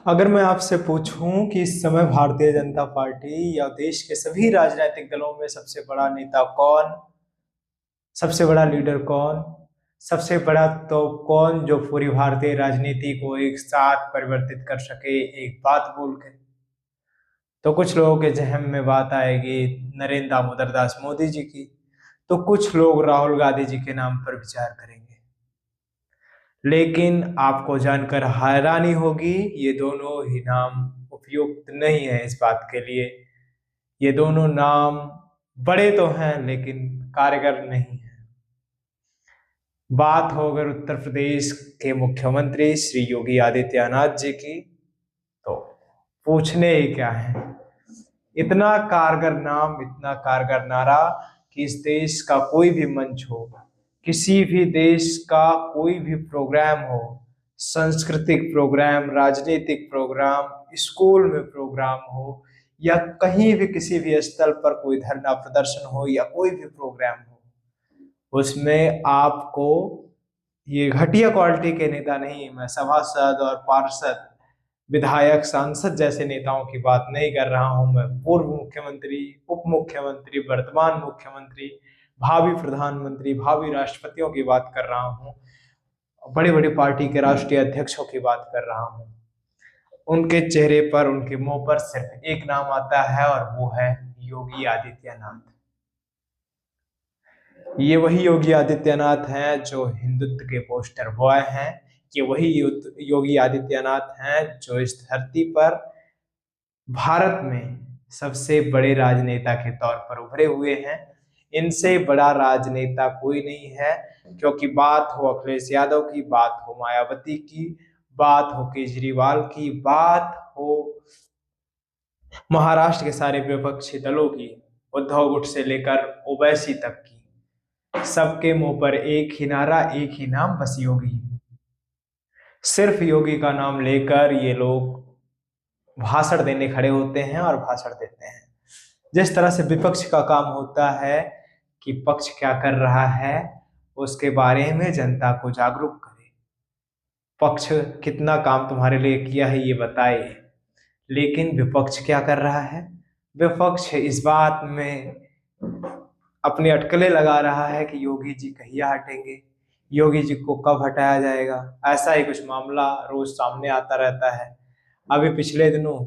अगर मैं आपसे पूछूं कि इस समय भारतीय जनता पार्टी या देश के सभी राजनीतिक दलों में सबसे बड़ा नेता कौन, सबसे बड़ा लीडर कौन, सबसे बड़ा तो कौन जो पूरी भारतीय राजनीति को एक साथ परिवर्तित कर सके एक बात बोल के, तो कुछ लोगों के जहन में बात आएगी नरेंद्र दामोदर दास मोदी जी की। तो कुछ लोग राहुल गांधी जी के नाम पर विचार करेंगे। लेकिन आपको जानकर हैरानी होगी, ये दोनों ही नाम उपयुक्त नहीं है इस बात के लिए। ये दोनों नाम बड़े तो हैं लेकिन कारगर नहीं है। बात हो अगर उत्तर प्रदेश के मुख्यमंत्री श्री योगी आदित्यनाथ जी की, तो पूछने ही क्या है। इतना कारगर नाम, इतना कारगर नारा कि इस देश का कोई भी मंच हो, किसी भी देश का कोई भी प्रोग्राम हो, सांस्कृतिक प्रोग्राम, राजनीतिक प्रोग्राम, स्कूल में प्रोग्राम हो, या कहीं भी किसी भी स्थल पर कोई धरना प्रदर्शन हो या कोई भी प्रोग्राम हो, उसमें आपको ये घटिया क्वालिटी के नेता नहीं, मैं सभासद और पार्षद, विधायक, सांसद जैसे नेताओं की बात नहीं कर रहा हूं। मैं पूर्व मुख्यमंत्री, उप मुख्यमंत्री, वर्तमान मुख्यमंत्री, भावी प्रधानमंत्री, भावी राष्ट्रपतियों की बात कर रहा हूं। बड़ी बड़ी पार्टी के राष्ट्रीय अध्यक्षों की बात कर रहा हूं। उनके चेहरे पर, उनके मुंह पर सिर्फ एक नाम आता है और वो है योगी आदित्यनाथ। ये वही योगी आदित्यनाथ हैं जो हिंदुत्व के पोस्टर बॉय हैं। ये वही योगी आदित्यनाथ हैं जो इस धरती पर भारत में सबसे बड़े राजनेता के तौर पर उभरे हुए हैं। इनसे बड़ा राजनेता कोई नहीं है, क्योंकि बात हो अखिलेश यादव की, बात हो मायावती की, बात हो केजरीवाल की, बात हो महाराष्ट्र के सारे विपक्षी दलों की, उद्धव गुट से लेकर ओवैसी तक की, सबके मुंह पर एक ही नारा, एक ही नाम, बस योगी। सिर्फ योगी का नाम लेकर ये लोग भाषण देने खड़े होते हैं और भाषण देते हैं। जिस तरह से विपक्ष का काम होता है कि पक्ष क्या कर रहा है उसके बारे में जनता को जागरूक करे, पक्ष कितना काम तुम्हारे लिए किया है ये बताए। लेकिन विपक्ष क्या कर रहा है? विपक्ष इस बात में अपनी अटकलें लगा रहा है कि योगी जी कहिया हटेंगे, योगी जी को कब हटाया जाएगा। ऐसा ही कुछ मामला रोज सामने आता रहता है। अभी पिछले दिनों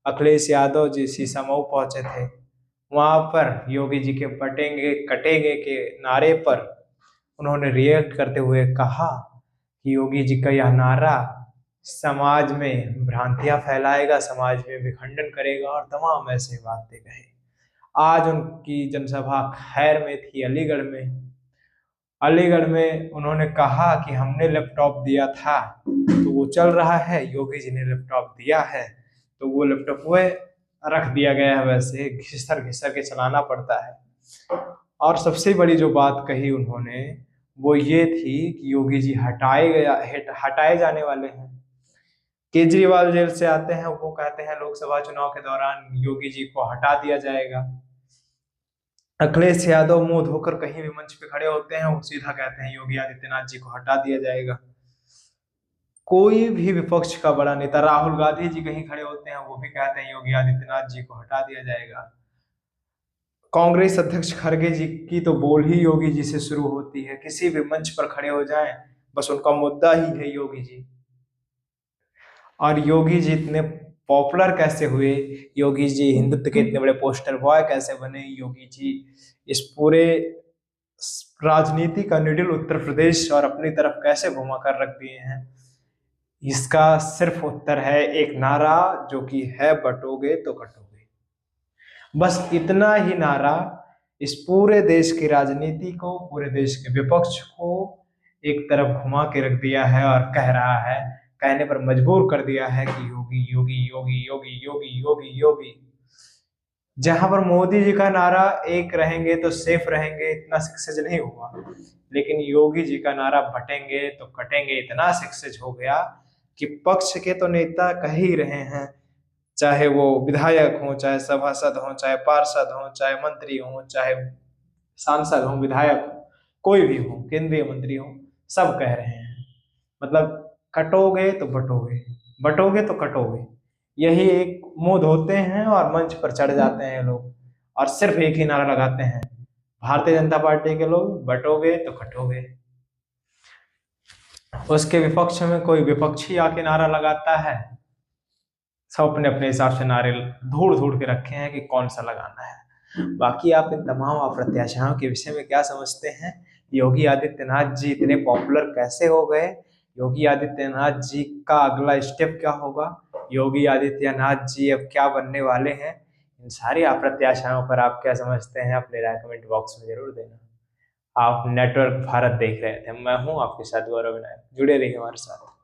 अखिलेश यादव जी सीसामऊ पहुंचे थे। वहां पर योगी जी के बटेंगे कटेंगे के नारे पर उन्होंने रिएक्ट करते हुए कहा कि योगी जी का यह नारा समाज में भ्रांतियां फैलाएगा, समाज में विखंडन करेगा और तमाम ऐसे बातें कहे। आज उनकी जनसभा खैर में थी अलीगढ़ में। अलीगढ़ में उन्होंने कहा कि हमने लैपटॉप दिया था तो वो चल रहा है, योगी जी ने लैपटॉप दिया है तो वो लैपटॉप वो रख दिया गया है, वैसे घिसर घिसर के चलाना पड़ता है। और सबसे बड़ी जो बात कही उन्होंने वो ये थी कि योगी जी हटाए जाने वाले हैं। केजरीवाल जेल से आते हैं, वो कहते हैं लोकसभा चुनाव के दौरान योगी जी को हटा दिया जाएगा। अखिलेश यादव मुंह धोकर कहीं भी मंच पे खड़े होते हैं, वो सीधा कहते हैं योगी आदित्यनाथ जी को हटा दिया जाएगा। कोई भी विपक्ष का बड़ा नेता, राहुल गांधी जी कहीं खड़े होते हैं, वो भी कहते हैं योगी आदित्यनाथ जी को हटा दिया जाएगा। कांग्रेस अध्यक्ष खड़गे जी की तो बोल ही योगी जी से शुरू होती है। किसी भी मंच पर खड़े हो जाएं, बस उनका मुद्दा ही है योगी जी। और योगी जी इतने पॉपुलर कैसे हुए, योगी जी हिंदुत्व के इतने बड़े पोस्टर बॉय कैसे बने, योगी जी इस पूरे राजनीति का निडिल उत्तर प्रदेश और अपनी तरफ कैसे घुमा कर रख दिए हैं, इसका सिर्फ उत्तर है एक नारा जो कि है बटोगे तो कटोगे। बस इतना ही नारा इस पूरे देश की राजनीति को, पूरे देश के विपक्ष को एक तरफ घुमा के रख दिया है और कह रहा है, कहने पर मजबूर कर दिया है कि योगी योगी योगी योगी योगी योगी योगी। जहां पर मोदी जी का नारा एक रहेंगे तो सेफ रहेंगे, इतना सक्सेस नहीं हुआ, लेकिन योगी जी का नारा बटेंगे तो कटेंगे इतना सक्सेस हो गया कि पक्ष के तो नेता कह ही रहे हैं, चाहे वो विधायक हो, चाहे सभासद हो, चाहे पार्षद हो, चाहे मंत्री हो, चाहे सांसद हो, विधायक हो, कोई भी हो, केंद्रीय मंत्री हो, सब कह रहे हैं मतलब कटोगे तो बटोगे। बटोगे तो कटोगे, यही एक मुंह धोते हैं और मंच पर चढ़ जाते हैं ये लोग और सिर्फ एक ही नारा लगाते हैं, भारतीय जनता पार्टी के लोग, बटोगे तो कटोगे। उसके विपक्ष में कोई विपक्षी आके नारा लगाता है, सब अपने अपने हिसाब से नारे ढूंढ ढूंढ के रखे हैं कि कौन सा लगाना है। बाकी आप इन तमाम अप्रत्याशाओं के विषय में क्या समझते हैं? योगी आदित्यनाथ जी इतने पॉपुलर कैसे हो गए? योगी आदित्यनाथ जी का अगला स्टेप क्या होगा? योगी आदित्यनाथ जी अब क्या बनने वाले हैं? इन सारी अप्रत्याशाओं पर आप क्या समझते हैं? अपने राय कमेंट बॉक्स में जरूर देना। आप नेटवर्क भारत देख रहे थे, मैं हूं आपके साथ गौरव विनायक, जुड़े रहिए हमारे साथ।